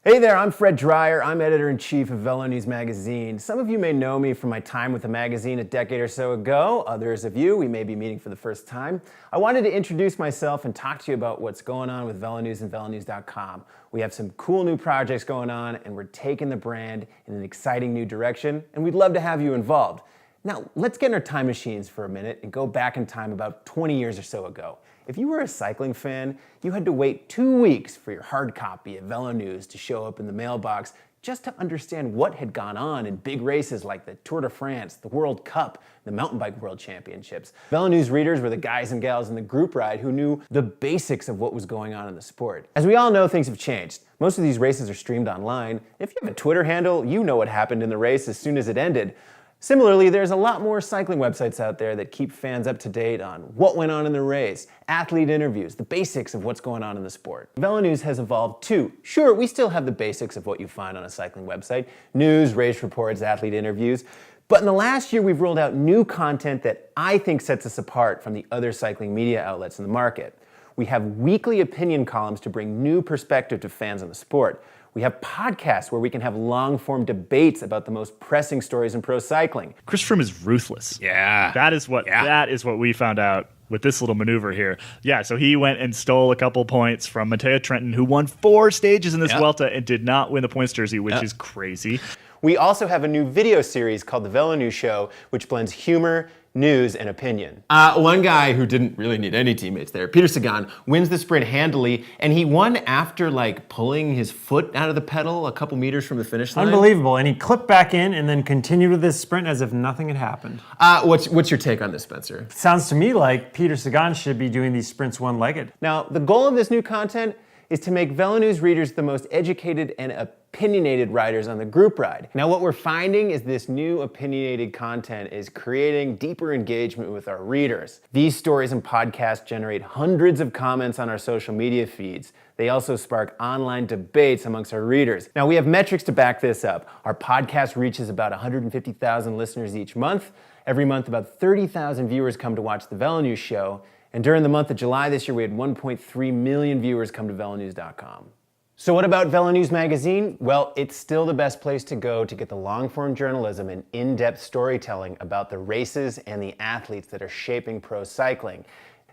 Hey there, I'm Fred Dreyer. I'm editor-in-chief of Velo News Magazine. Some of you may know me from my time with the magazine a decade or so ago. Others of you, we may be meeting for the first time. I wanted to introduce myself and talk to you about what's going on with Velo News and VeloNews.com. We have some cool new projects going on, and we're taking the brand in an exciting new direction, and we'd love to have you involved. Now, let's get in our time machines for a minute and go back in time about 20 years or so ago. If you were a cycling fan, you had to wait 2 weeks for your hard copy of Velo News to show up in the mailbox just to understand what had gone on in big races like the Tour de France, the World Cup, the Mountain Bike World Championships. Velo News readers were the guys and gals in the group ride who knew the basics of what was going on in the sport. As we all know, things have changed. Most of these races are streamed online. If you have a Twitter handle, you know what happened in the race as soon as it ended. Similarly, there's a lot more cycling websites out there that keep fans up to date on what went on in the race, athlete interviews, the basics of what's going on in the sport. Velo News has evolved too. Sure, we still have the basics of what you find on a cycling website, news, race reports, athlete interviews, but in the last year we've rolled out new content that I think sets us apart from the other cycling media outlets in the market. We have weekly opinion columns to bring new perspective to fans on the sport. We have podcasts where we can have long-form debates about the most pressing stories in pro cycling. Chris Froome is ruthless. Yeah. That is what we found out with this little maneuver here. Yeah, so he went and stole a couple points from Matteo Trentin, who won 4 stages in this Vuelta and did not win the points jersey, which is crazy. We also have a new video series called The Velo News Show, which blends humor, news, and opinion. One guy who didn't really need any teammates there, Peter Sagan, wins the sprint handily, and he won after pulling his foot out of the pedal a couple meters from the finish line. Unbelievable, and he clipped back in and then continued with this sprint as if nothing had happened. What's your take on this, Spencer? Sounds to me like Peter Sagan should be doing these sprints one-legged. Now, the goal of this new content is to make Velo News readers the most educated and opinionated riders on the group ride. Now, what we're finding is this new opinionated content is creating deeper engagement with our readers. These stories and podcasts generate hundreds of comments on our social media feeds. They also spark online debates amongst our readers. Now, we have metrics to back this up. Our podcast reaches about 150,000 listeners each month. Every month, about 30,000 viewers come to watch the Velo News Show. And during the month of July this year, we had 1.3 million viewers come to VeloNews.com. So what about Velo News Magazine? Well, it's still the best place to go to get the long-form journalism and in-depth storytelling about the races and the athletes that are shaping pro cycling.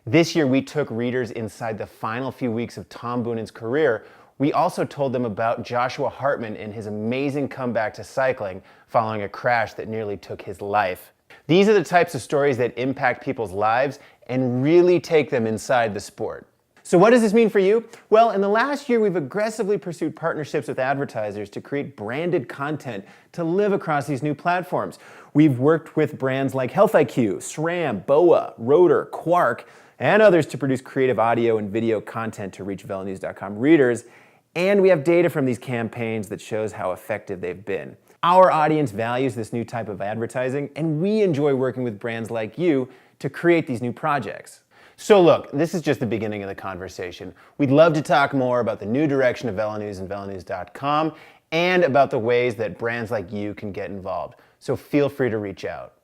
This year, we took readers inside the final few weeks of Tom Boonen's career. We also told them about Joshua Hartman and his amazing comeback to cycling following a crash that nearly took his life. These are the types of stories that impact people's lives and really take them inside the sport. So what does this mean for you? Well, in the last year, we've aggressively pursued partnerships with advertisers to create branded content to live across these new platforms. We've worked with brands like Health IQ, SRAM, BOA, Rotor, Quark, and others to produce creative audio and video content to reach VeloNews.com readers. And we have data from these campaigns that shows how effective they've been. Our audience values this new type of advertising, and we enjoy working with brands like you to create these new projects. So look, this is just the beginning of the conversation. We'd love to talk more about the new direction of Velo News and VeloNews.com and about the ways that brands like you can get involved. So feel free to reach out.